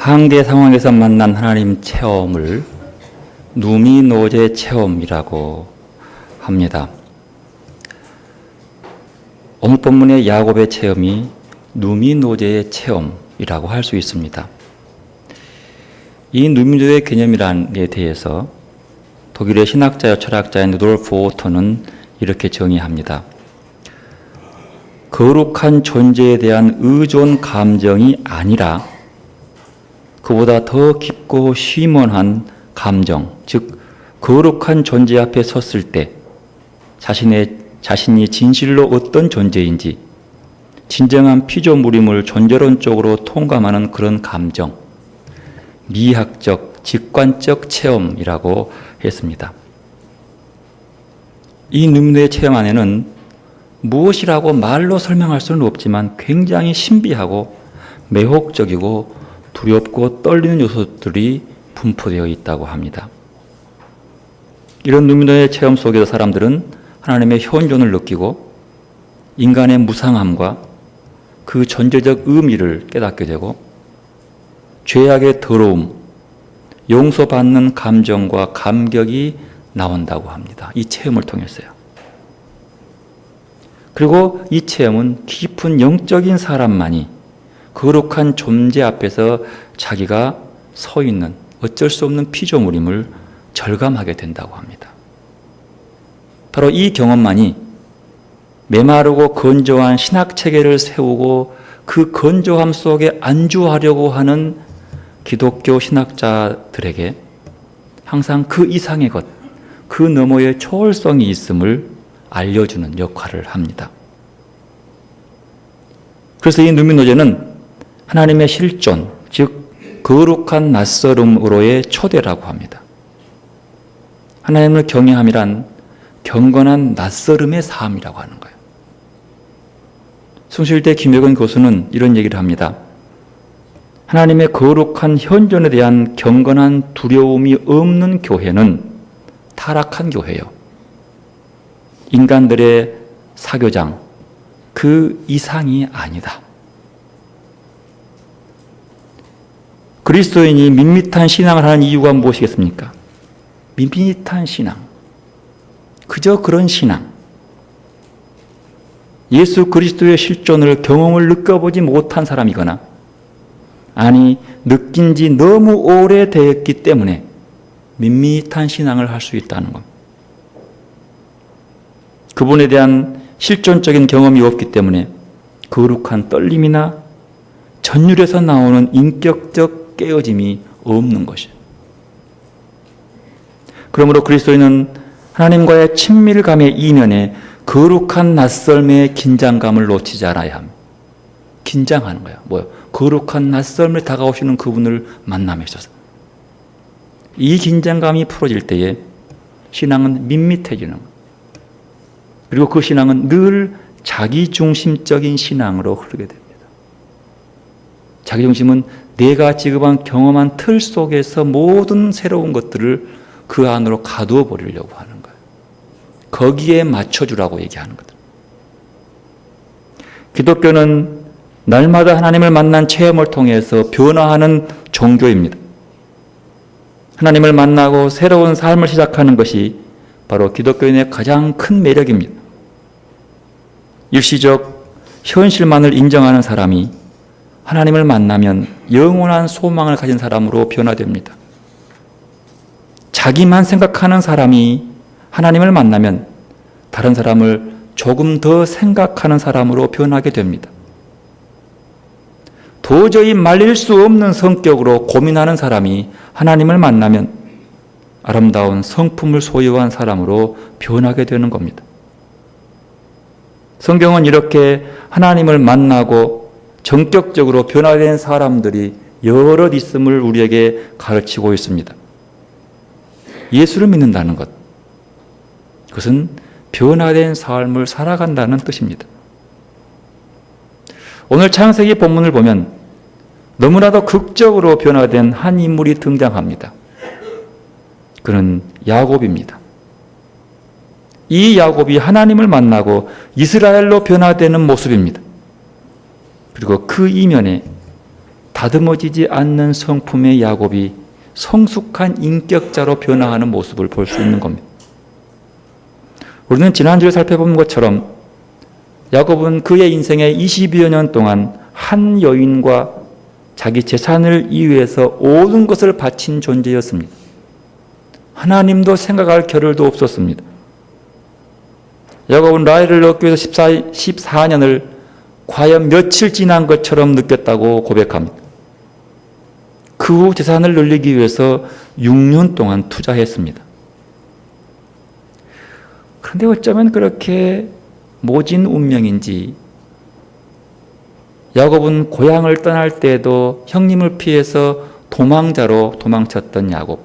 한계 상황에서 만난 하나님 체험을 누미노제 체험이라고 합니다. 오늘 본문의 야곱의 체험이 누미노제의 체험이라고 할 수 있습니다. 이 누미노제 개념이란에 대해서 독일의 신학자여 철학자인 루돌프 오토는 이렇게 정의합니다. 거룩한 존재에 대한 의존 감정이 아니라 그보다 더 깊고 심원한 감정, 즉 거룩한 존재 앞에 섰을 때 자신이 진실로 어떤 존재인지 진정한 피조물임을 존재론적으로 통감하는 그런 감정, 미학적, 직관적 체험이라고 했습니다. 이 누미노의 체험 안에는 무엇이라고 말로 설명할 수는 없지만 굉장히 신비하고 매혹적이고 두렵고 떨리는 요소들이 분포되어 있다고 합니다. 이런 누미노의 체험 속에서 사람들은 하나님의 현존을 느끼고 인간의 무상함과 그 존재적 의미를 깨닫게 되고 죄악의 더러움, 용서받는 감정과 감격이 나온다고 합니다. 이 체험을 통해서요. 그리고 이 체험은 깊은 영적인 사람만이 거룩한 존재 앞에서 자기가 서 있는 어쩔 수 없는 피조물임을 절감하게 된다고 합니다. 바로 이 경험만이 메마르고 건조한 신학 체계를 세우고 그 건조함 속에 안주하려고 하는 기독교 신학자들에게 항상 그 이상의 것, 그 너머의 초월성이 있음을 알려주는 역할을 합니다. 그래서 이 누미노제는 하나님의 실존, 즉 거룩한 낯설음으로의 초대라고 합니다. 하나님을 경외함이란 경건한 낯설음의 삶이라고 하는 거예요. 숭실대 김혁은 교수는 이런 얘기를 합니다. 하나님의 거룩한 현존에 대한 경건한 두려움이 없는 교회는 타락한 교회예요. 인간들의 사교장, 그 이상이 아니다. 그리스도인이 밋밋한 신앙을 하는 이유가 무엇이겠습니까? 밋밋한 신앙. 그저 그런 신앙. 예수 그리스도의 실존을 경험을 느껴보지 못한 사람이거나 아니 느낀 지 너무 오래되었기 때문에 밋밋한 신앙을 할 수 있다는 것. 그분에 대한 실존적인 경험이 없기 때문에 거룩한 떨림이나 전율에서 나오는 인격적 깨어짐이 없는 것이에요. 그러므로 그리스도인은 하나님과의 친밀감의 이면에 거룩한 낯설음의 긴장감을 놓치지 않아야 합니다. 긴장하는 거예요. 뭐요? 거룩한 낯설음을 다가오시는 그분을 만남에 있어서. 이 긴장감이 풀어질 때에 신앙은 밋밋해지는 거예요. 그리고 그 신앙은 늘 자기중심적인 신앙으로 흐르게 됩니다. 자기중심은 내가 지금 경험한 틀 속에서 모든 새로운 것들을 그 안으로 가두어 버리려고 하는 거예요. 거기에 맞춰주라고 얘기하는 거죠. 기독교는 날마다 하나님을 만난 체험을 통해서 변화하는 종교입니다. 하나님을 만나고 새로운 삶을 시작하는 것이 바로 기독교인의 가장 큰 매력입니다. 일시적 현실만을 인정하는 사람이 하나님을 만나면 영원한 소망을 가진 사람으로 변화됩니다. 자기만 생각하는 사람이 하나님을 만나면 다른 사람을 조금 더 생각하는 사람으로 변하게 됩니다. 도저히 말릴 수 없는 성격으로 고민하는 사람이 하나님을 만나면 아름다운 성품을 소유한 사람으로 변하게 되는 겁니다. 성경은 이렇게 하나님을 만나고 전격적으로 변화된 사람들이 여럿 있음을 우리에게 가르치고 있습니다. 예수를 믿는다는 것, 그것은 변화된 삶을 살아간다는 뜻입니다. 오늘 창세기 본문을 보면 너무나도 극적으로 변화된 한 인물이 등장합니다. 그는 야곱입니다. 이 야곱이 하나님을 만나고 이스라엘로 변화되는 모습입니다. 그리고 그 이면에 다듬어지지 않는 성품의 야곱이 성숙한 인격자로 변화하는 모습을 볼 수 있는 겁니다. 우리는 지난주에 살펴본 것처럼 야곱은 그의 인생의 20여 년 동안 한 여인과 자기 재산을 이유해서 모든 것을 바친 존재였습니다. 하나님도 생각할 겨를도 없었습니다. 야곱은 라헬을 얻기 위해서 14년을 과연 며칠 지난 것처럼 느꼈다고 고백합니다. 그 후 재산을 늘리기 위해서 6년 동안 투자했습니다. 그런데 어쩌면 그렇게 모진 운명인지 야곱은 고향을 떠날 때에도 형님을 피해서 도망자로 도망쳤던 야곱,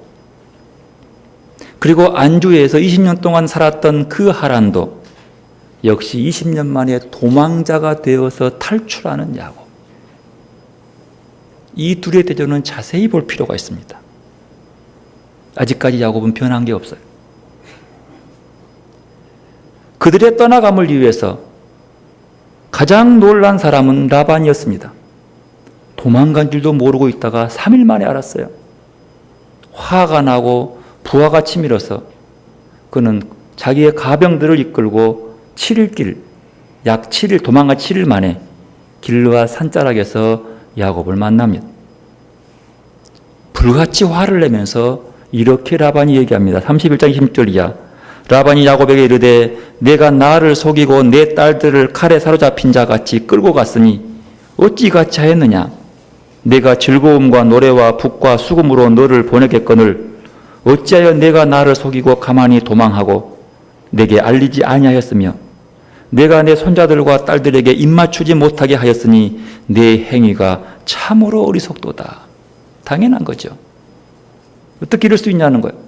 그리고 안주에서 20년 동안 살았던 그 하란도 역시 20년 만에 도망자가 되어서 탈출하는 야곱. 이 둘의 대조는 자세히 볼 필요가 있습니다. 아직까지 야곱은 변한 게 없어요. 그들의 떠나감을 위해서 가장 놀란 사람은 라반이었습니다. 도망간 줄도 모르고 있다가 3일 만에 알았어요. 화가 나고 부하가 치밀어서 그는 자기의 가병들을 이끌고 7일 길, 약 7일, 도망간 7일 만에 길르앗 산자락에서 야곱을 만납니다. 불같이 화를 내면서 이렇게 라반이 얘기합니다. 31장 20절 이하. 라반이 야곱에게 이르되 내가 나를 속이고 내 딸들을 칼에 사로잡힌 자 같이 끌고 갔으니 어찌 같이 하였느냐. 내가 즐거움과 노래와 북과 수금으로 너를 보내겠거늘 어찌하여 내가 나를 속이고 가만히 도망하고 내게 알리지 아니하였으며 내가 내 손자들과 딸들에게 입맞추지 못하게 하였으니 내 행위가 참으로 어리석도다. 당연한 거죠. 어떻게 이럴 수 있냐는 거예요.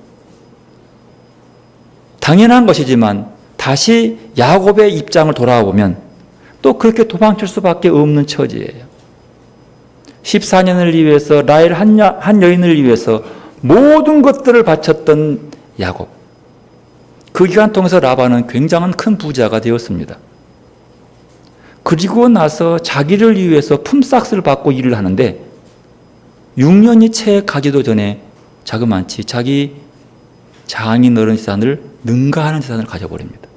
당연한 것이지만 다시 야곱의 입장을 돌아보면 또 그렇게 도망칠 수밖에 없는 처지예요. 14년을 위해서 라헬 한 여인을 위해서 모든 것들을 바쳤던 야곱. 그 기간 통해서 라반은 굉장한 큰 부자가 되었습니다. 그리고 나서 자기를 위해서 품삯을 받고 일을 하는데 6년이 채 가기도 전에 자그만치 자기 장인 어른 재산을 능가하는 재산을 가져버립니다.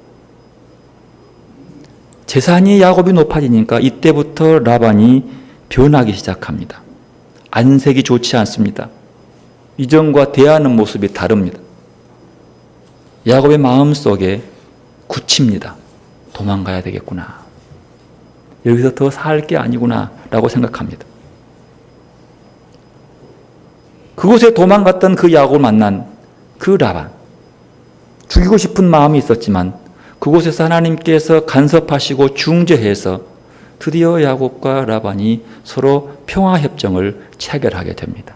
재산이 야곱이 높아지니까 이때부터 라반이 변하기 시작합니다. 안색이 좋지 않습니다. 이전과 대하는 모습이 다릅니다. 야곱의 마음속에 굳힙니다. 도망가야 되겠구나. 여기서 더 살 게 아니구나 라고 생각합니다. 그곳에 도망갔던 그 야곱을 만난 그 라반. 죽이고 싶은 마음이 있었지만 그곳에서 하나님께서 간섭하시고 중재해서 드디어 야곱과 라반이 서로 평화협정을 체결하게 됩니다.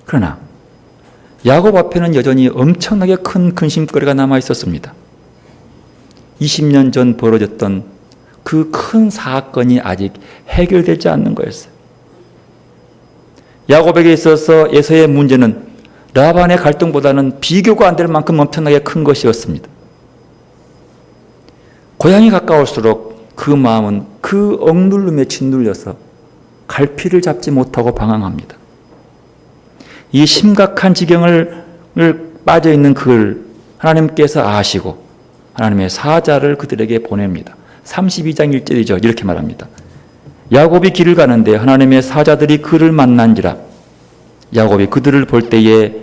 그러나 야곱 앞에는 여전히 엄청나게 큰 근심거리가 남아 있었습니다. 20년 전 벌어졌던 그 큰 사건이 아직 해결되지 않는 거였어요. 야곱에게 있어서 에서의 문제는 라반의 갈등보다는 비교가 안 될 만큼 엄청나게 큰 것이었습니다. 고향이 가까울수록 그 마음은 그 억눌림에 짓눌려서 갈피를 잡지 못하고 방황합니다. 이 심각한 지경을 빠져있는 그를 하나님께서 아시고 하나님의 사자를 그들에게 보냅니다. 32장 1절이죠. 이렇게 말합니다. 야곱이 길을 가는데 하나님의 사자들이 그를 만난지라. 야곱이 그들을 볼 때에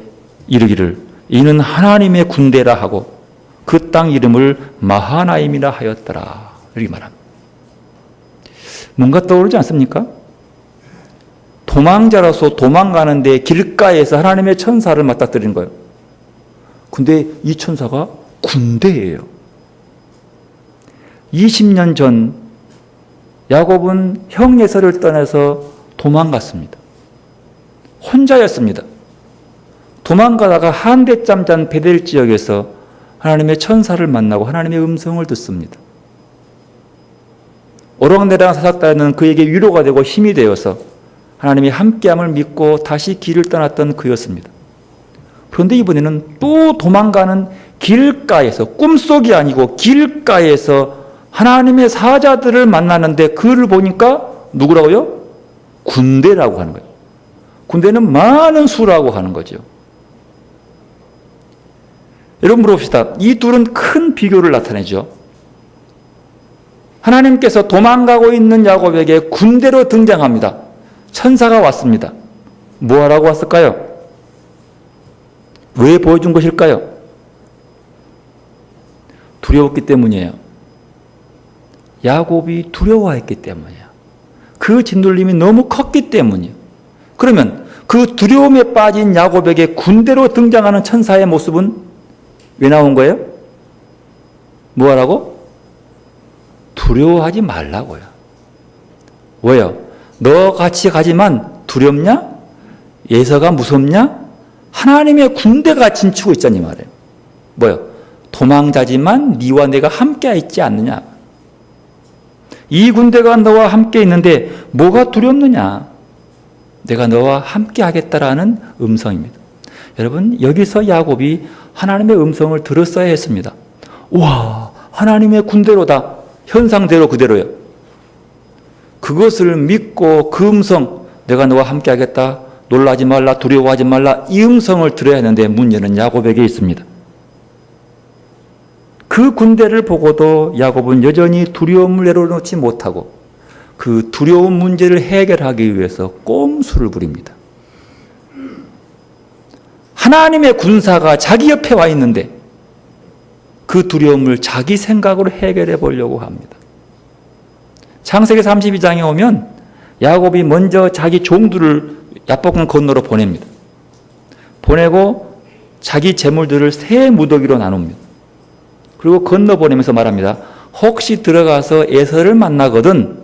이르기를 이는 하나님의 군대라 하고 그 땅 이름을 마하나임이라 하였더라. 이렇게 말합니다. 뭔가 떠오르지 않습니까? 도망자로서 도망가는데 길가에서 하나님의 천사를 맞닥뜨린 거예요. 근데 이 천사가 군대예요. 20년 전 야곱은 형 에서를 떠나서 도망갔습니다. 혼자였습니다. 도망가다가 한대짬 잔 베델 지역에서 하나님의 천사를 만나고 하나님의 음성을 듣습니다. 오락내락 사삭다는 그에게 위로가 되고 힘이 되어서 하나님이 함께함을 믿고 다시 길을 떠났던 그였습니다. 그런데 이번에는 또 도망가는 길가에서, 꿈속이 아니고 길가에서 하나님의 사자들을 만나는데 그를 보니까 누구라고요? 군대라고 하는 거예요. 군대는 많은 수라고 하는 거죠. 여러분 물어봅시다. 이 둘은 큰 비교를 나타내죠. 하나님께서 도망가고 있는 야곱에게 군대로 등장합니다. 천사가 왔습니다. 뭐 하라고 왔을까요? 왜 보여준 것일까요? 두려웠기 때문이에요. 야곱이 두려워했기 때문이에요. 그 짓눌림이 너무 컸기 때문이에요. 그러면 그 두려움에 빠진 야곱에게 군대로 등장하는 천사의 모습은 왜 나온 거예요? 뭐 하라고? 두려워하지 말라고요. 왜요? 너 같이 가지만 두렵냐? 예서가 무섭냐? 하나님의 군대가 진치고 있잖니 말이에요. 뭐요? 도망자지만 네와 내가 함께 있지 않느냐? 이 군대가 너와 함께 있는데 뭐가 두렵느냐? 내가 너와 함께 하겠다라는 음성입니다. 여러분, 여기서 야곱이 하나님의 음성을 들었어야 했습니다. 우와, 하나님의 군대로다. 현상대로 그대로요. 그것을 믿고 그 음성, 내가 너와 함께 하겠다. 놀라지 말라, 두려워하지 말라. 이 음성을 들어야 하는데 문제는 야곱에게 있습니다. 그 군대를 보고도 야곱은 여전히 두려움을 내려놓지 못하고 그 두려운 문제를 해결하기 위해서 꼼수를 부립니다. 하나님의 군사가 자기 옆에 와 있는데 그 두려움을 자기 생각으로 해결해 보려고 합니다. 창세기 32장에 오면 야곱이 먼저 자기 종들을 야복강 건너로 보냅니다. 보내고 자기 재물들을 세 무더기로 나눕니다. 그리고 건너 보내면서 말합니다. 혹시 들어가서 에서를 만나거든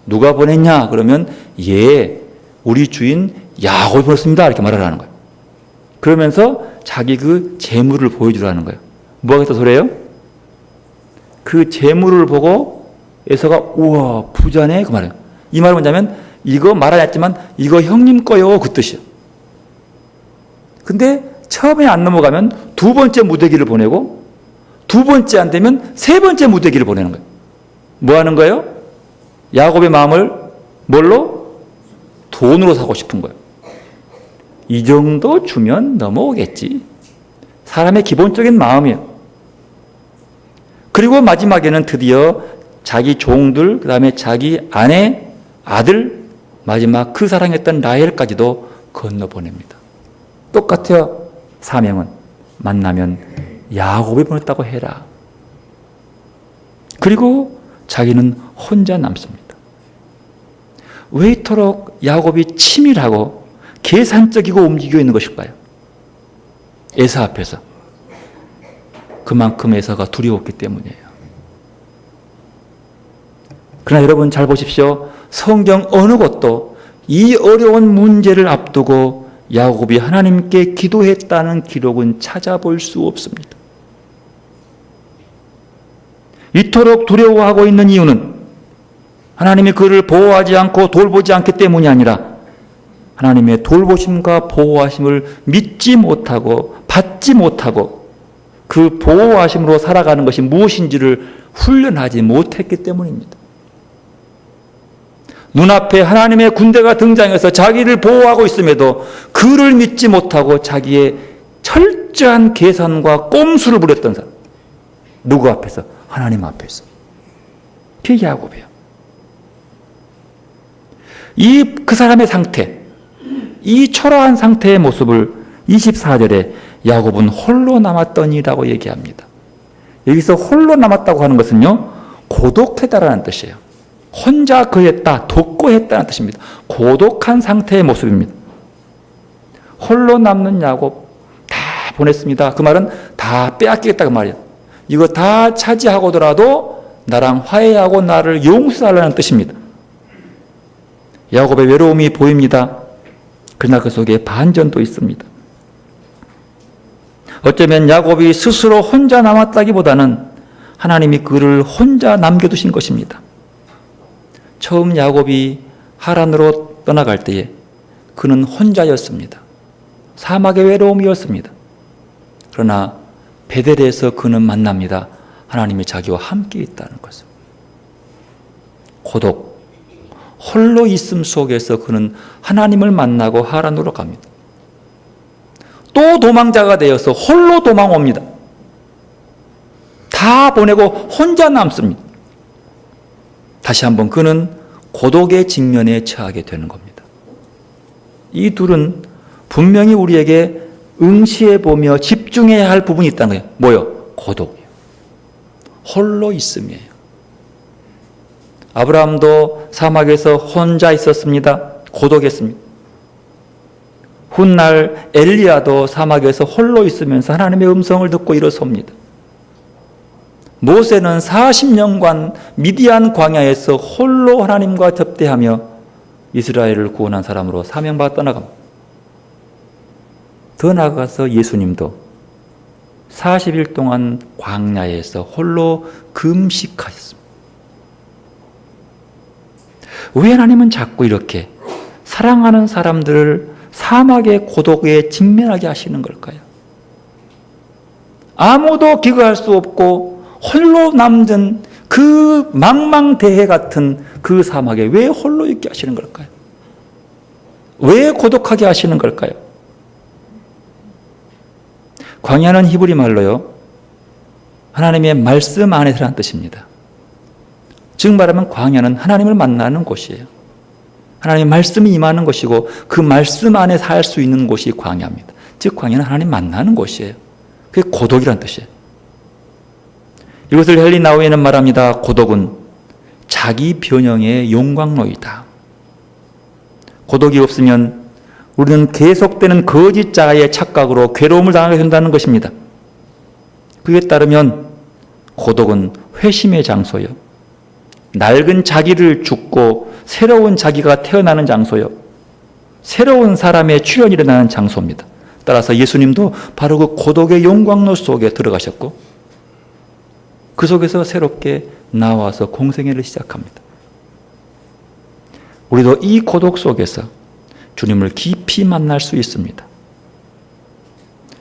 누가 보냈냐? 그러면 예, 우리 주인 야곱이 보냈습니다. 이렇게 말하라는 거예요. 그러면서 자기 그 재물을 보여주라는 거예요. 뭐 하겠다 소리예요? 그 재물을 보고 에서가 우와 부자네 그 말이에요. 이 말은 뭐냐면 이거 말하지 않지만 이거 형님 거요 그 뜻이에요. 근데 처음에 안 넘어가면 두 번째 무더기를 보내고 두 번째 안 되면 세 번째 무더기를 보내는 거예요. 뭐 하는 거예요? 야곱의 마음을 뭘로? 돈으로 사고 싶은 거예요. 이 정도 주면 넘어오겠지. 사람의 기본적인 마음이에요. 그리고 마지막에는 드디어 자기 종들, 그 다음에 자기 아내, 아들, 마지막 그 사랑했던 라헬까지도 건너보냅니다. 똑같아요. 사명은 만나면 야곱이 보냈다고 해라. 그리고 자기는 혼자 남습니다. 왜 이토록 야곱이 치밀하고 계산적이고 움직이고 있는 것일까요? 에서 앞에서. 그만큼 에서가 두려웠기 때문이에요. 그러나 여러분 잘 보십시오. 성경 어느 곳도 이 어려운 문제를 앞두고 야곱이 하나님께 기도했다는 기록은 찾아볼 수 없습니다. 이토록 두려워하고 있는 이유는 하나님이 그를 보호하지 않고 돌보지 않기 때문이 아니라 하나님의 돌보심과 보호하심을 믿지 못하고 받지 못하고 그 보호하심으로 살아가는 것이 무엇인지를 훈련하지 못했기 때문입니다. 눈앞에 하나님의 군대가 등장해서 자기를 보호하고 있음에도 그를 믿지 못하고 자기의 철저한 계산과 꼼수를 부렸던 사람. 누구 앞에서? 하나님 앞에서. 그게 야곱이에요. 그 사람의 상태, 이 초라한 상태의 모습을 24절에 야곱은 홀로 남았더니라고 얘기합니다. 여기서 홀로 남았다고 하는 것은요, 고독하다라는 뜻이에요. 혼자 거했다, 독고했다는 뜻입니다. 고독한 상태의 모습입니다. 홀로 남는 야곱 다 보냈습니다. 그 말은 다 빼앗기겠다 그 말이에요. 이거 다 차지하고더라도 나랑 화해하고 나를 용서하라는 뜻입니다. 야곱의 외로움이 보입니다. 그러나 그 속에 반전도 있습니다. 어쩌면 야곱이 스스로 혼자 남았다기보다는 하나님이 그를 혼자 남겨두신 것입니다. 처음 야곱이 하란으로 떠나갈 때에 그는 혼자였습니다. 사막의 외로움이었습니다. 그러나 베델에서 그는 만납니다. 하나님이 자기와 함께 있다는 것을. 고독, 홀로 있음 속에서 그는 하나님을 만나고 하란으로 갑니다. 또 도망자가 되어서 홀로 도망옵니다. 다 보내고 혼자 남습니다. 다시 한번 그는 고독의 직면에 처하게 되는 겁니다. 이 둘은 분명히 우리에게 응시해보며 집중해야 할 부분이 있다는 거예요. 뭐요? 고독이요. 홀로 있음이에요. 아브라함도 사막에서 혼자 있었습니다. 고독했습니다. 훗날 엘리야도 사막에서 홀로 있으면서 하나님의 음성을 듣고 일어섭니다. 모세는 40년간 미디안 광야에서 홀로 하나님과 접대하며 이스라엘을 구원한 사람으로 사명받아 떠나갑니다. 더 나아가서 예수님도 40일 동안 광야에서 홀로 금식하셨습니다. 왜 하나님은 자꾸 이렇게 사랑하는 사람들을 사막의 고독에 직면하게 하시는 걸까요? 아무도 기거할 수 없고 홀로 남은 그 망망대해 같은 그 사막에 왜 홀로 있게 하시는 걸까요? 왜 고독하게 하시는 걸까요? 광야는 히브리 말로요, 하나님의 말씀 안에서라는 뜻입니다. 즉 말하면 광야는 하나님을 만나는 곳이에요. 하나님의 말씀이 임하는 곳이고 그 말씀 안에 살 수 있는 곳이 광야입니다. 즉 광야는 하나님 만나는 곳이에요. 그게 고독이라는 뜻이에요. 이것을 헨리 나우이는 말합니다. 고독은 자기 변형의 용광로이다. 고독이 없으면 우리는 계속되는 거짓 자아의 착각으로 괴로움을 당하게 된다는 것입니다. 그에 따르면 고독은 회심의 장소요, 낡은 자기를 죽고 새로운 자기가 태어나는 장소요, 새로운 사람의 출현이 일어나는 장소입니다. 따라서 예수님도 바로 그 고독의 용광로 속에 들어가셨고 그 속에서 새롭게 나와서 공생애를 시작합니다. 우리도 이 고독 속에서 주님을 깊이 만날 수 있습니다.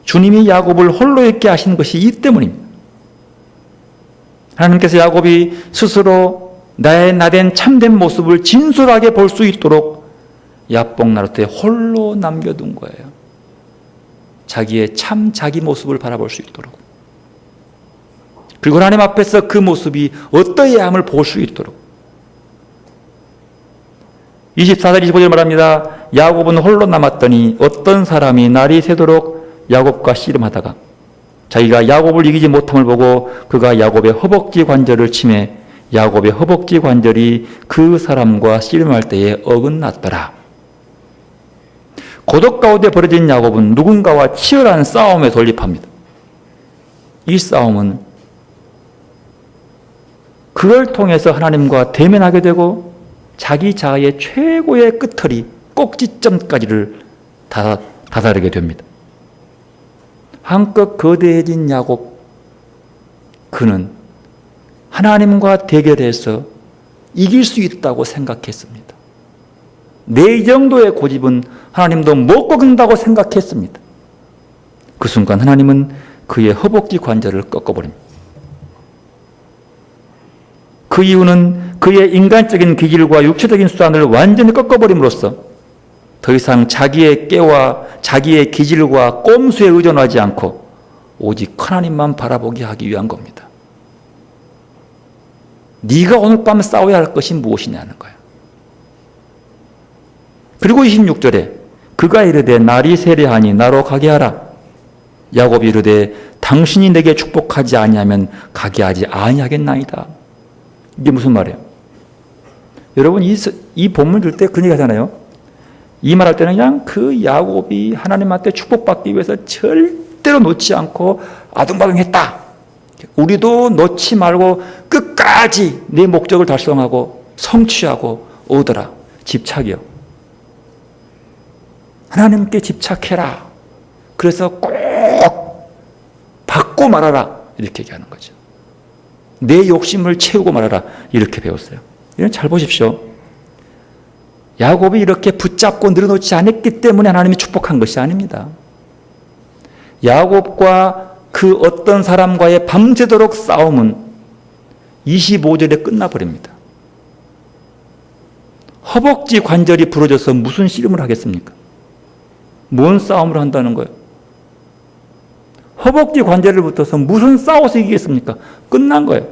주님이 야곱을 홀로 있게 하신 것이 이 때문입니다. 하나님께서 야곱이 스스로 나의 나된 참된 모습을 진솔하게 볼 수 있도록 야복 나룻에 홀로 남겨둔 거예요. 자기의 참 자기 모습을 바라볼 수 있도록. 그리고 하나님 앞에서 그 모습이 어떠해야 함을 볼 수 있도록. 24절 25절 말합니다. 야곱은 홀로 남았더니 어떤 사람이 날이 새도록 야곱과 씨름하다가 자기가 야곱을 이기지 못함을 보고 그가 야곱의 허벅지 관절을 치매 야곱의 허벅지 관절이 그 사람과 씨름할 때에 어긋났더라. 고독 가운데 벌어진 야곱은 누군가와 치열한 싸움에 돌입합니다. 이 싸움은 그걸 통해서 하나님과 대면하게 되고 자기 자아의 최고의 끝털이 꼭지점까지를 다다르게 됩니다. 한껏 거대해진 야곱, 그는 하나님과 대결해서 이길 수 있다고 생각했습니다. 내 정도의 고집은 하나님도 못 꺾는다고 생각했습니다. 그 순간 하나님은 그의 허벅지 관절을 꺾어버립니다. 그 이유는 그의 인간적인 기질과 육체적인 수단을 완전히 꺾어버림으로써 더 이상 자기의 깨와 자기의 기질과 꼼수에 의존하지 않고 오직 하나님만 바라보게 하기 위한 겁니다. 네가 오늘 밤 싸워야 할 것이 무엇이냐는 거예요. 그리고 26절에 그가 이르되 날이 세려하니 나로 가게 하라. 야곱이 이르되 당신이 내게 축복하지 아니하면 가게 하지 아니하겠나이다. 이게 무슨 말이에요? 여러분 이 본문 줄 때 그런 얘기 하잖아요. 이 말할 때는 그냥 그 야곱이 하나님한테 축복받기 위해서 절대로 놓지 않고 아둥바둥했다. 우리도 놓지 말고 끝까지 내 목적을 달성하고 성취하고 얻어라. 집착이요. 하나님께 집착해라. 그래서 꼭 받고 말아라. 이렇게 얘기하는 거죠. 내 욕심을 채우고 말아라. 이렇게 배웠어요. 이건 잘 보십시오. 야곱이 이렇게 붙잡고 늘어놓지 않았기 때문에 하나님이 축복한 것이 아닙니다. 야곱과 그 어떤 사람과의 밤새도록 싸움은 25절에 끝나버립니다. 허벅지 관절이 부러져서 무슨 씨름을 하겠습니까? 뭔 싸움을 한다는 거예요? 허벅지 관절을 붙어서 무슨 싸워서 이기겠습니까? 끝난 거예요.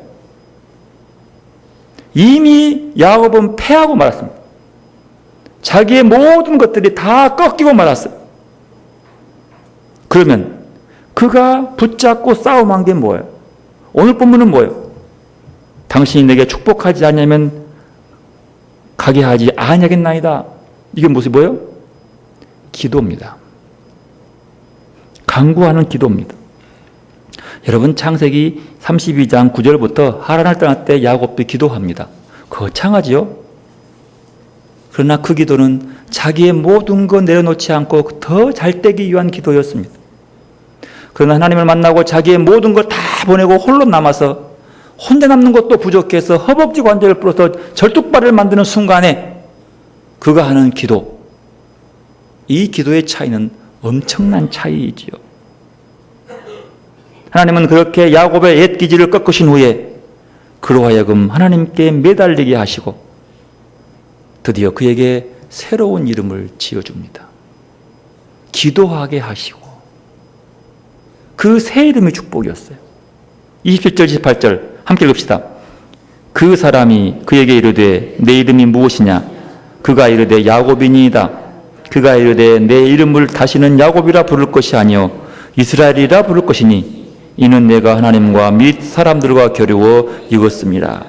이미 야곱은 패하고 말았습니다. 자기의 모든 것들이 다 꺾이고 말았어요. 그러면 그가 붙잡고 싸움한 게 뭐예요? 오늘 본문은 뭐예요? 당신이 내게 축복하지 않으면 가게 하지 아니하겠나이다. 이게 무슨 뭐예요? 기도입니다. 간구하는 기도입니다. 여러분 창세기 32장 9절부터 하란을 떠날 때 야곱도 기도합니다. 거창하지요? 그러나 그 기도는 자기의 모든 것 내려놓지 않고 더 잘되기 위한 기도였습니다. 그러나 하나님을 만나고 자기의 모든 걸 다 보내고 홀로 남아서 혼자 남는 것도 부족해서 허벅지 관절을 부러서 절뚝발을 만드는 순간에 그가 하는 기도, 이 기도의 차이는 엄청난 차이이지요. 하나님은 그렇게 야곱의 옛 기질을 꺾으신 후에 그로 하여금 하나님께 매달리게 하시고 드디어 그에게 새로운 이름을 지어줍니다. 기도하게 하시고 그 새 이름이 축복이었어요. 27절 28절 함께 읽읍시다. 그 사람이 그에게 이르되 내 이름이 무엇이냐? 그가 이르되 야곱이니이다. 그가 이르되 내 이름을 다시는 야곱이라 부를 것이 아니요 이스라엘이라 부를 것이니 이는 내가 하나님과 및 사람들과 겨루어 이겼습니다.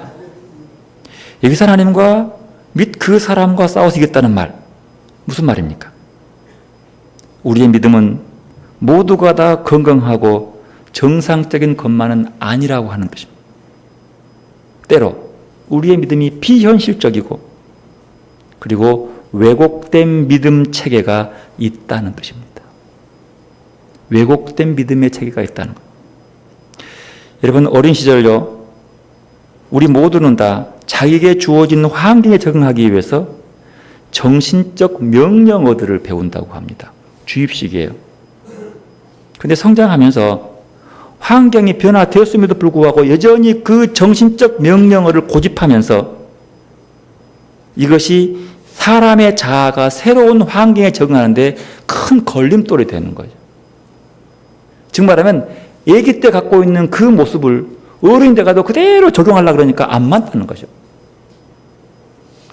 여기서 하나님과 및 그 사람과 싸워서 이겼다는 말, 무슨 말입니까? 우리의 믿음은 모두가 다 건강하고 정상적인 것만은 아니라고 하는 것입니다. 때로 우리의 믿음이 비현실적이고 그리고 왜곡된 믿음 체계가 있다는 것입니다. 왜곡된 믿음의 체계가 있다는 것. 여러분 어린 시절요, 우리 모두는 다 자기에게 주어진 환경에 적응하기 위해서 정신적 명령어들을 배운다고 합니다. 주입식이에요. 그런데 성장하면서 환경이 변화되었음에도 불구하고 여전히 그 정신적 명령어를 고집하면서 이것이 사람의 자아가 새로운 환경에 적응하는데 큰 걸림돌이 되는 거죠. 즉 말하면 아기 때 갖고 있는 그 모습을 어른이 돼가도 그대로 적용하려고 그러니까 안 맞다는 거죠.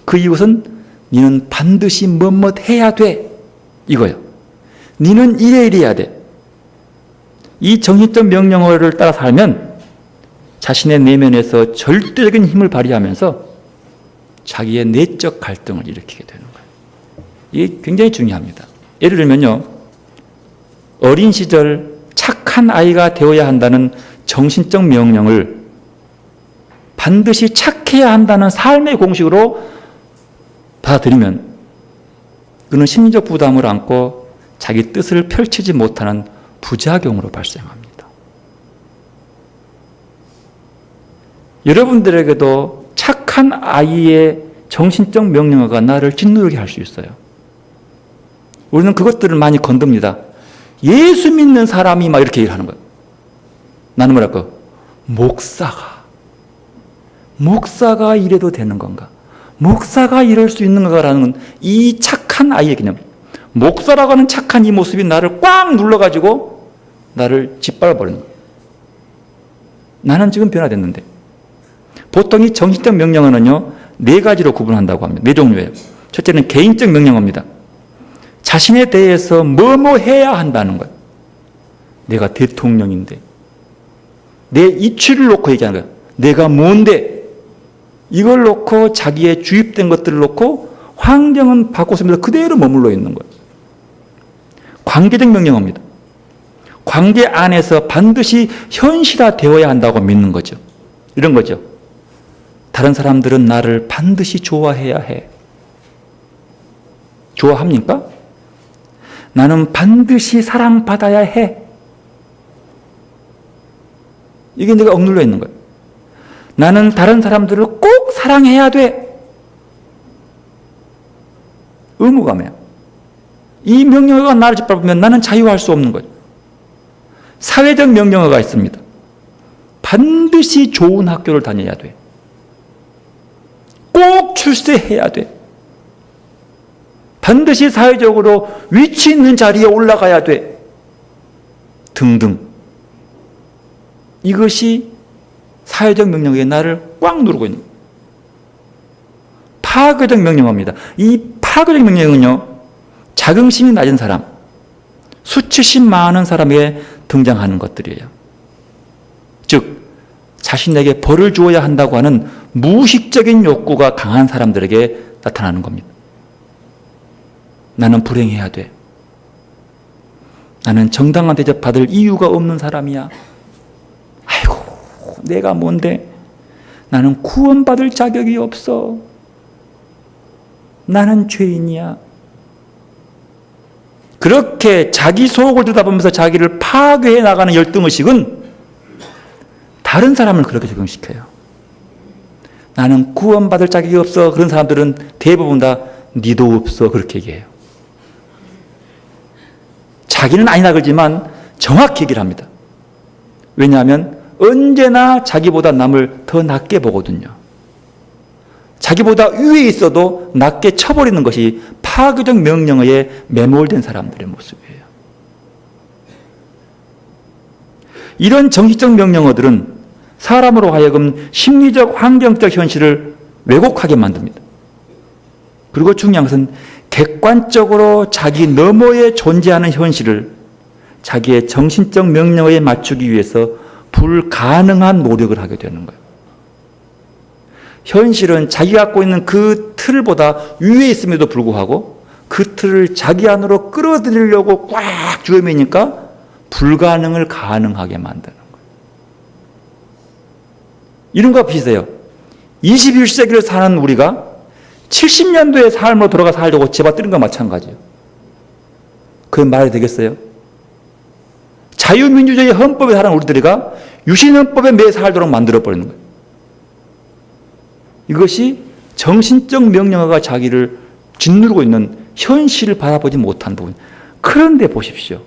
그 이유는 너는 반드시 뭐뭇 해야 돼 이거예요. 너는 이래야 돼. 이 정신적 명령어를 따라 살면 자신의 내면에서 절대적인 힘을 발휘하면서 자기의 내적 갈등을 일으키게 되는 거예요. 이게 굉장히 중요합니다. 예를 들면요, 어린 시절 착한 아이가 되어야 한다는 정신적 명령을 반드시 착해야 한다는 삶의 공식으로 받아들이면 그는 심리적 부담을 안고 자기 뜻을 펼치지 못하는 부작용으로 발생합니다. 여러분들에게도 착한 아이의 정신적 명령어가 나를 짓누르게 할 수 있어요. 우리는 그것들을 많이 건듭니다. 예수 믿는 사람이 막 이렇게 일하는 거예요. 나는 뭐랄까? 목사가 이래도 되는 건가? 목사가 이럴 수 있는 건가라는 이 착한 아이의 개념. 목사라고 하는 착한 이 모습이 나를 꽉 눌러가지고 나를 짓밟아버리는 거예요. 나는 지금 변화됐는데. 보통 이 정신적 명령어는요, 4가지로 구분한다고 합니다. 4종류예요. 첫째는 개인적 명령어입니다. 자신에 대해서 뭐뭐 해야 한다는 거예요. 내가 대통령인데. 내 이치를 놓고 얘기하는 거예요. 내가 뭔데? 이걸 놓고 자기의 주입된 것들을 놓고 환경은 바꿨습니다. 그대로 머물러 있는 거예요. 관계적 명령어입니다. 관계 안에서 반드시 현실화되어야 한다고 믿는 거죠. 이런 거죠. 다른 사람들은 나를 반드시 좋아해야 해. 좋아합니까? 나는 반드시 사랑받아야 해. 이게 내가 억눌려 있는 거예요. 나는 다른 사람들을 꼭 사랑해야 돼. 의무감이에요. 이 명령어가 나를 짓밟으면 나는 자유할 수 없는 거예요. 사회적 명령어가 있습니다. 반드시 좋은 학교를 다녀야 돼. 꼭 출세해야 돼. 반드시 사회적으로 위치 있는 자리에 올라가야 돼. 등등. 이것이 사회적 명령의 나를 꽉 누르고 있는 거예요. 파괴적 명령어입니다. 이 파괴적 명령은요, 자긍심이 낮은 사람, 수치심 많은 사람에게 등장하는 것들이에요. 즉, 자신에게 벌을 주어야 한다고 하는 무의식적인 욕구가 강한 사람들에게 나타나는 겁니다. 나는 불행해야 돼. 나는 정당한 대접 받을 이유가 없는 사람이야. 아이고, 내가 뭔데? 나는 구원받을 자격이 없어. 나는 죄인이야. 그렇게 자기 속을 들여다보면서 자기를 파괴해 나가는 열등의식은 다른 사람을 그렇게 적용시켜요. 나는 구원받을 자격이 없어. 그런 사람들은 대부분 다 니도 없어. 그렇게 얘기해요. 자기는 아니라 그러지만 정확히 얘기를 합니다. 왜냐하면 언제나 자기보다 남을 더 낮게 보거든요. 자기보다 위에 있어도 낮게 쳐버리는 것이 파괴적 명령어에 매몰된 사람들의 모습이에요. 이런 정신적 명령어들은 사람으로 하여금 심리적 환경적 현실을 왜곡하게 만듭니다. 그리고 중요한 것은 객관적으로 자기 너머에 존재하는 현실을 자기의 정신적 명령어에 맞추기 위해서 불가능한 노력을 하게 되는 거예요. 현실은 자기가 갖고 있는 그 틀보다 위에 있음에도 불구하고 그 틀을 자기 안으로 끌어들이려고 꽉 쥐어매니까 불가능을 가능하게 만드는 거예요. 이런 거 비슷해요. 21세기를 사는 우리가 70년도의 삶으로 돌아가 살려고 제받드는 거 마찬가지예요. 그게 말이 되겠어요? 자유민주주의 헌법에 사는 우리들이가 유신헌법에 매 살도록 만들어버리는 거예요. 이것이 정신적 명령어가 자기를 짓누르고 있는 현실을 바라보지 못한 부분. 그런데 보십시오.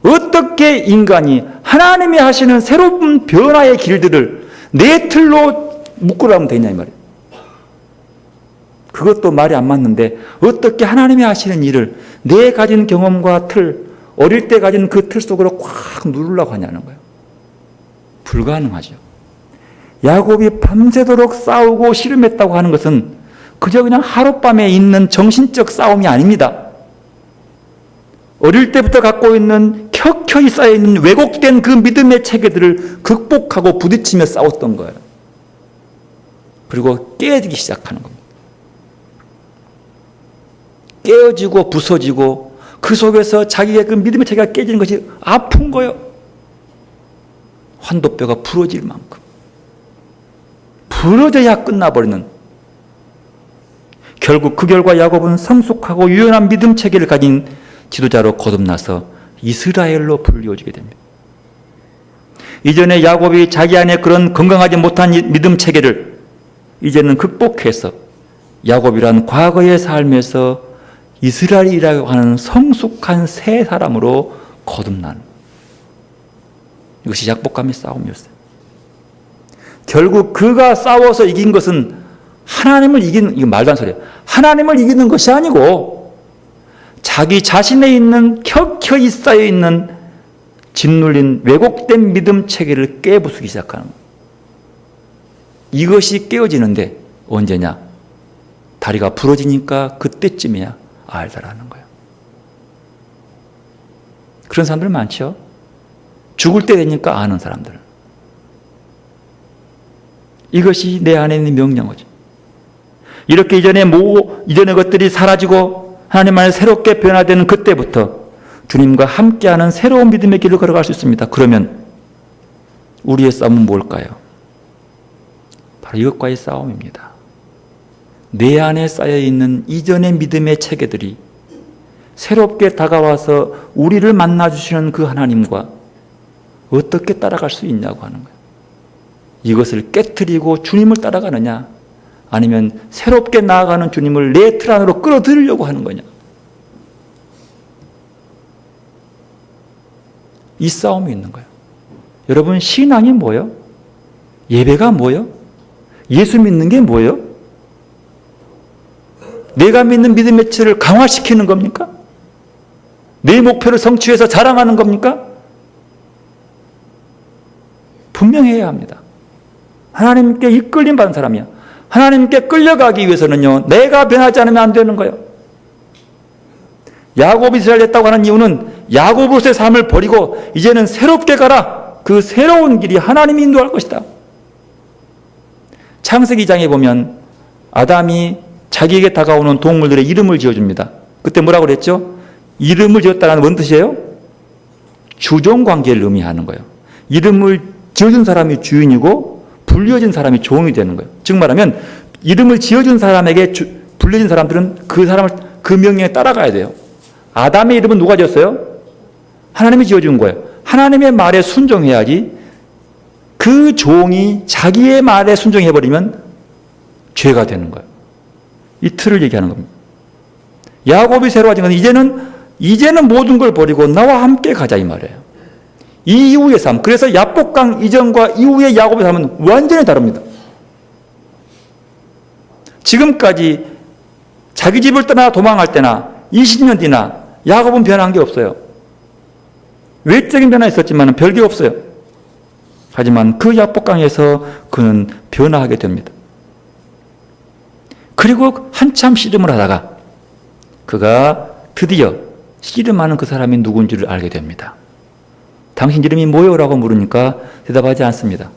어떻게 인간이 하나님이 하시는 새로운 변화의 길들을 내 틀로 묶으라면 되냐 이 말이에요. 그것도 말이 안 맞는데 어떻게 하나님이 하시는 일을 내 가진 경험과 틀, 어릴 때 가진 그 틀 속으로 꽉 누르려고 하냐는 거예요. 불가능하죠. 야곱이 밤새도록 싸우고 씨름했다고 하는 것은 그저 그냥 하룻밤에 있는 정신적 싸움이 아닙니다. 어릴 때부터 갖고 있는 켜켜이 쌓여있는 왜곡된 그 믿음의 체계들을 극복하고 부딪히며 싸웠던 거예요. 그리고 깨지기 시작하는 겁니다. 깨어지고 부서지고 그 속에서 자기의 그 믿음의 체계가 깨지는 것이 아픈 거예요. 환도뼈가 부러질 만큼. 부러져야 끝나버리는. 결국 그 결과 야곱은 성숙하고 유연한 믿음 체계를 가진 지도자로 거듭나서 이스라엘로 불리워지게 됩니다. 이전에 야곱이 자기 안에 그런 건강하지 못한 믿음 체계를 이제는 극복해서 야곱이란 과거의 삶에서 이스라엘이라고 하는 성숙한 새 사람으로 거듭나는, 이것이 약복감의 싸움이었어요. 결국 그가 싸워서 이긴 것은 하나님을 이기는, 이거 말도 안 소리예요. 하나님을 이기는 것이 아니고 자기 자신에 있는 켜켜이 쌓여있는 짓눌린 왜곡된 믿음 체계를 깨부수기 시작하는 거예요. 이것이 깨어지는데 언제냐? 다리가 부러지니까 그때쯤이야 알다라는 거예요. 그런 사람들 많죠? 죽을 때 되니까 아는 사람들. 이것이 내 안에 있는 명령어죠. 이렇게 이전의 것들이 사라지고 하나님 안에 새롭게 변화되는 그때부터 주님과 함께하는 새로운 믿음의 길을 걸어갈 수 있습니다. 그러면 우리의 싸움은 뭘까요? 바로 이것과의 싸움입니다. 내 안에 쌓여있는 이전의 믿음의 체계들이 새롭게 다가와서 우리를 만나주시는 그 하나님과 어떻게 따라갈 수 있냐고 하는 거예요. 이것을 깨트리고 주님을 따라가느냐, 아니면 새롭게 나아가는 주님을 내 틀 안으로 끌어들이려고 하는 거냐. 이 싸움이 있는 거예요. 여러분, 신앙이 뭐예요? 예배가 뭐예요? 예수 믿는 게 뭐예요? 내가 믿는 믿음의 체를 강화시키는 겁니까? 내 목표를 성취해서 자랑하는 겁니까? 분명해야 합니다. 하나님께 이끌림 받은 사람이야. 하나님께 끌려가기 위해서는요, 내가 변하지 않으면 안 되는 거예요. 야곱이 이스라엘 됐다고 하는 이유는 야곱으로서의 삶을 버리고 이제는 새롭게 가라. 그 새로운 길이 하나님이 인도할 것이다. 창세기 2장에 보면 아담이 자기에게 다가오는 동물들의 이름을 지어줍니다. 그때 뭐라고 그랬죠? 이름을 지었다는 뭔 뜻이에요? 주종관계를 의미하는 거예요. 이름을 지어준 사람이 주인이고 불려진 사람이 종이 되는 거예요. 즉 말하면 이름을 지어준 사람에게 불려진 사람들은 그 명령에 따라가야 돼요. 아담의 이름은 누가 지었어요? 하나님이 지어준 거예요. 하나님의 말에 순종해야지 그 종이 자기의 말에 순종해버리면 죄가 되는 거예요. 이 틀을 얘기하는 겁니다. 야곱이 새로워진 건 이제는 모든 걸 버리고 나와 함께 가자 이 말이에요. 이 이후의 삶. 그래서 야복강 이전과 이후의 야곱의 삶은 완전히 다릅니다. 지금까지 자기 집을 떠나 도망할 때나 20년 뒤나 야곱은 변한 게 없어요. 외적인 변화 있었지만 별게 없어요. 하지만 그 야복강에서 그는 변화하게 됩니다. 그리고 한참 씨름을 하다가 그가 드디어 씨름하는 그 사람이 누군지를 알게 됩니다. 당신 이름이 뭐예요? 라고 물으니까 대답하지 않습니다.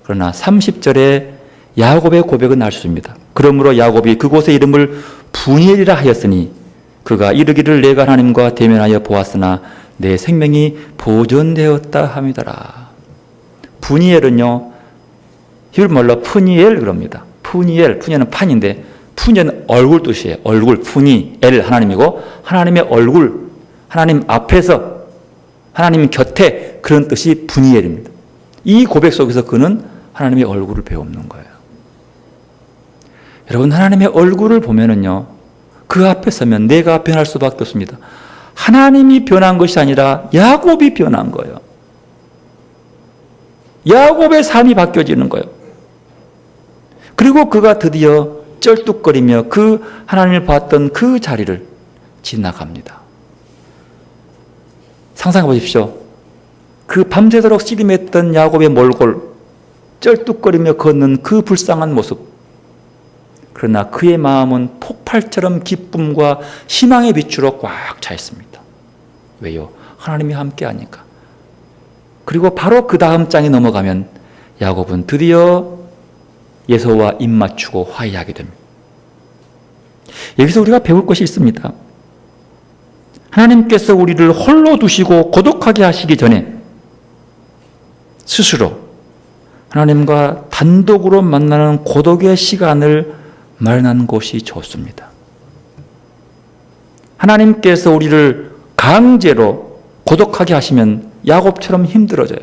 그러나 30절에 야곱의 고백은 알 수 있습니다. 그러므로 야곱이 그곳의 이름을 분이엘이라 하였으니 그가 이르기를 내가 하나님과 대면하여 보았으나 내 생명이 보존되었다 함이더라. 분이엘은요, 히브리말로 푸니엘 그럽니다. 푸니엘은 판인데 푸니엘은 얼굴 뜻이에요. 얼굴, 푸니엘 하나님이고 하나님의 얼굴, 하나님 앞에서 하나님 곁에 그런 뜻이 분이엘입니다. 이 고백 속에서 그는 하나님의 얼굴을 배우는 거예요. 여러분, 하나님의 얼굴을 보면은요, 그 앞에 서면 내가 변할 수밖에 없습니다. 하나님이 변한 것이 아니라 야곱이 변한 거예요. 야곱의 삶이 바뀌어지는 거예요. 그리고 그가 드디어 쩔뚝거리며 그 하나님을 봤던 그 자리를 지나갑니다. 상상해 보십시오. 그 밤새도록 씨름했던 야곱의 몰골, 쩔뚝거리며 걷는 그 불쌍한 모습. 그러나 그의 마음은 폭발처럼 기쁨과 희망의 빛으로 꽉 차 있습니다. 왜요? 하나님이 함께 하니까. 그리고 바로 그 다음 장에 넘어가면 야곱은 드디어 에서와 입 맞추고 화해하게 됩니다. 여기서 우리가 배울 것이 있습니다. 하나님께서 우리를 홀로 두시고 고독하게 하시기 전에 스스로 하나님과 단독으로 만나는 고독의 시간을 마련하는 것이 좋습니다. 하나님께서 우리를 강제로 고독하게 하시면 야곱처럼 힘들어져요.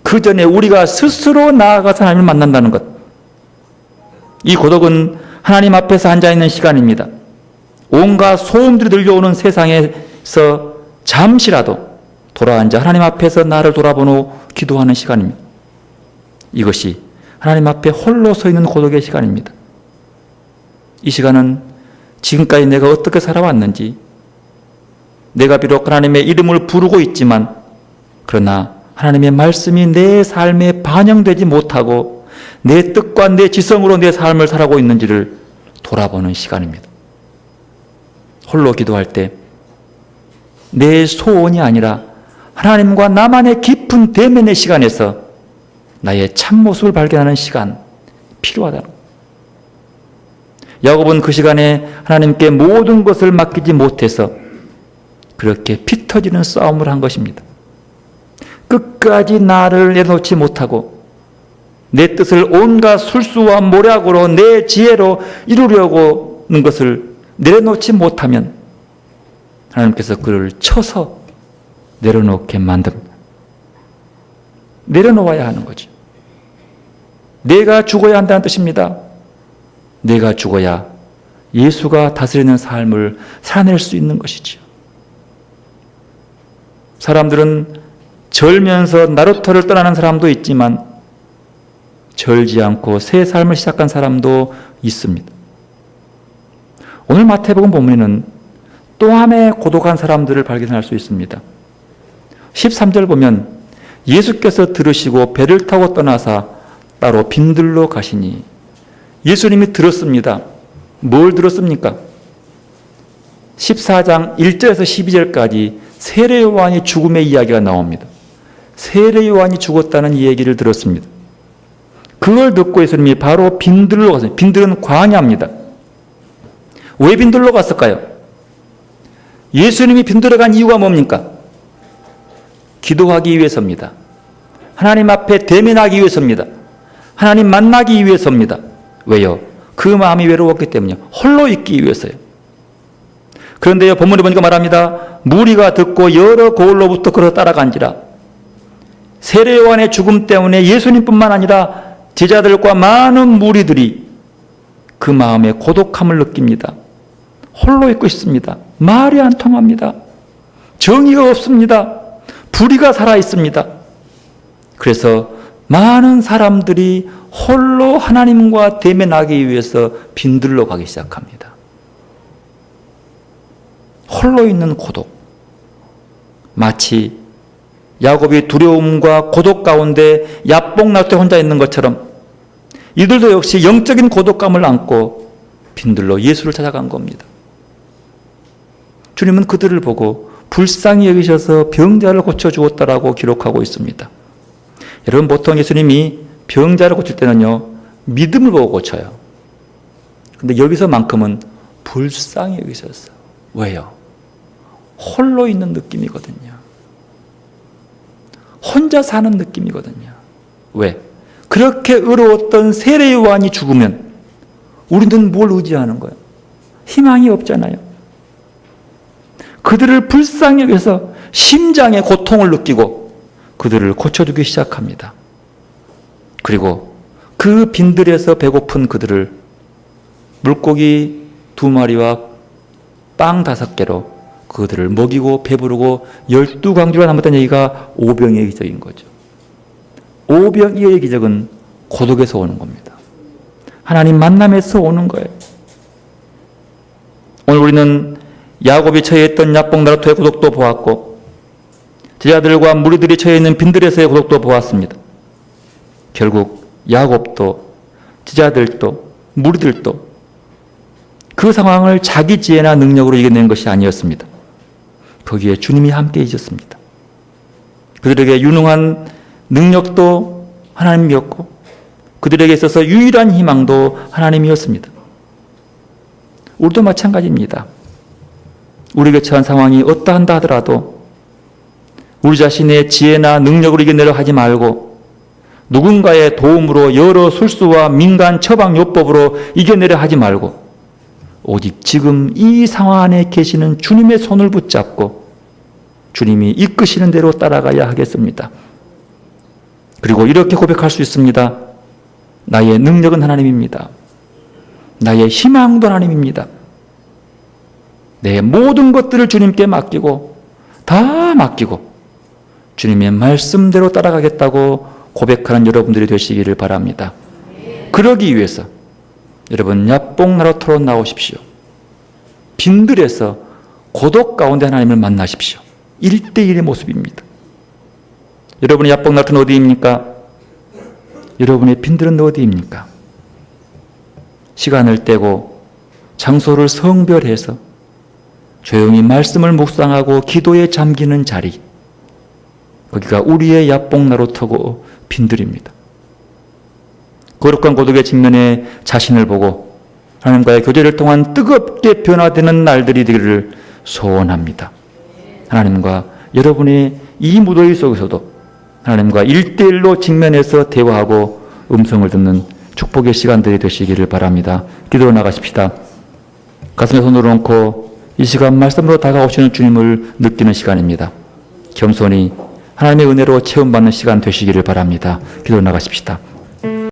그 전에 우리가 스스로 나아가서 하나님을 만난다는 것. 이 고독은 하나님 앞에서 앉아있는 시간입니다. 온갖 소음들이 들려오는 세상에서 잠시라도 돌아앉아 하나님 앞에서 나를 돌아보고 기도하는 시간입니다. 이것이 하나님 앞에 홀로 서 있는 고독의 시간입니다. 이 시간은 지금까지 내가 어떻게 살아왔는지, 내가 비록 하나님의 이름을 부르고 있지만 그러나 하나님의 말씀이 내 삶에 반영되지 못하고 내 뜻과 내 지성으로 내 삶을 살아가고 있는지를 돌아보는 시간입니다. 홀로 기도할 때 내 소원이 아니라 하나님과 나만의 깊은 대면의 시간에서 나의 참모습을 발견하는 시간 필요하다. 야곱은 그 시간에 하나님께 모든 것을 맡기지 못해서 그렇게 피 터지는 싸움을 한 것입니다. 끝까지 나를 내놓지 못하고 내 뜻을 온갖 술수와 모략으로 내 지혜로 이루려고 하는 것을 내려놓지 못하면 하나님께서 그를 쳐서 내려놓게 만듭니다. 내려놓아야 하는 거죠. 내가 죽어야 한다는 뜻입니다. 내가 죽어야 예수가 다스리는 삶을 살아낼 수 있는 것이지요. 사람들은 절면서 나루터를 떠나는 사람도 있지만 절지 않고 새 삶을 시작한 사람도 있습니다. 오늘 마태복음 본문에는 또 하나의 고독한 사람들을 발견할 수 있습니다. 13절 보면 예수께서 들으시고 배를 타고 떠나사 따로 빈들로 가시니, 예수님이 들었습니다. 뭘 들었습니까? 14장 1절에서 12절까지 세례 요한이 죽음의 이야기가 나옵니다. 세례 요한이 죽었다는 얘기를 들었습니다. 그걸 듣고 예수님이 바로 빈들로 갔어요. 빈들은 광야입니다. 왜 빈들로 갔을까요? 예수님이 빈들에 간 이유가 뭡니까? 기도하기 위해서입니다. 하나님 앞에 대면하기 위해서입니다. 하나님 만나기 위해서입니다. 왜요? 그 마음이 외로웠기 때문이요. 홀로 있기 위해서요. 그런데요, 본문에 보니까 말합니다. 무리가 듣고 여러 고을로부터 걸어 따라간지라. 세례 요한의 죽음 때문에 예수님뿐만 아니라 제자들과 많은 무리들이 그 마음의 고독함을 느낍니다. 홀로 있고 있습니다. 말이 안 통합니다. 정의가 없습니다. 불의가 살아 있습니다. 그래서 많은 사람들이 홀로 하나님과 대면하기 위해서 빈들로 가기 시작합니다. 홀로 있는 고독. 마치 야곱이 두려움과 고독 가운데 야복나루터에 혼자 있는 것처럼 이들도 역시 영적인 고독감을 안고 빈들로 예수를 찾아간 겁니다. 주님은 그들을 보고 불쌍히 여기셔서 병자를 고쳐주었다라고 기록하고 있습니다. 여러분, 보통 예수님이 병자를 고칠 때는요, 믿음을 보고 고쳐요. 근데 여기서만큼은 불쌍히 여기셨어요. 왜요? 홀로 있는 느낌이거든요. 혼자 사는 느낌이거든요. 왜? 그렇게 의로웠던 세례 요한이 죽으면 우리는 뭘 의지하는 거예요? 희망이 없잖아요. 그들을 불쌍히 여겨서 심장의 고통을 느끼고 그들을 고쳐주기 시작합니다. 그리고 그 빈들에서 배고픈 그들을 물고기 2마리와 빵 5개로 그들을 먹이고 배부르고 12광주가 남았다는 얘기가 오병이의 기적인 거죠. 오병이의 기적은 고독에서 오는 겁니다. 하나님 만남에서 오는 거예요. 오늘 우리는 야곱이 처해있던 야복나루터의 고독도 보았고 제자들과 무리들이 처해있는 빈들에서의 고독도 보았습니다. 결국 야곱도 제자들도 무리들도 그 상황을 자기 지혜나 능력으로 이겨낸 것이 아니었습니다. 거기에 주님이 함께 있었습니다. 그들에게 유능한 능력도 하나님이었고 그들에게 있어서 유일한 희망도 하나님이었습니다. 우리도 마찬가지입니다. 우리에게 처한 상황이 어떠한다 하더라도 우리 자신의 지혜나 능력으로 이겨내려 하지 말고 누군가의 도움으로 여러 술수와 민간 처방요법으로 이겨내려 하지 말고 오직 지금 이 상황 안에 계시는 주님의 손을 붙잡고 주님이 이끄시는 대로 따라가야 하겠습니다. 그리고 이렇게 고백할 수 있습니다. 나의 능력은 하나님입니다. 나의 희망도 하나님입니다. 내 모든 것들을 주님께 맡기고 다 맡기고 주님의 말씀대로 따라가겠다고 고백하는 여러분들이 되시기를 바랍니다. 그러기 위해서 여러분 야복나루터로 나오십시오. 빈들에서 고독 가운데 하나님을 만나십시오. 1대1의 모습입니다. 여러분의 야복나루터는 어디입니까? 여러분의 빈들은 어디입니까? 시간을 떼고 장소를 성별해서 조용히 말씀을 묵상하고 기도에 잠기는 자리, 거기가 우리의 야복나루터고 빈들입니다. 거룩한 고독의 직면에 자신을 보고 하나님과의 교제를 통한 뜨겁게 변화되는 날들이 되기를 소원합니다. 하나님과 여러분의 이 무더위 속에서도 하나님과 1대1로 직면해서 대화하고 음성을 듣는 축복의 시간들이 되시기를 바랍니다. 기도로 나가십시다. 가슴에 손을 얹고 이 시간 말씀으로 다가오시는 주님을 느끼는 시간입니다. 겸손히 하나님의 은혜로 체험받는 시간 되시기를 바랍니다. 기도로 나가십시다.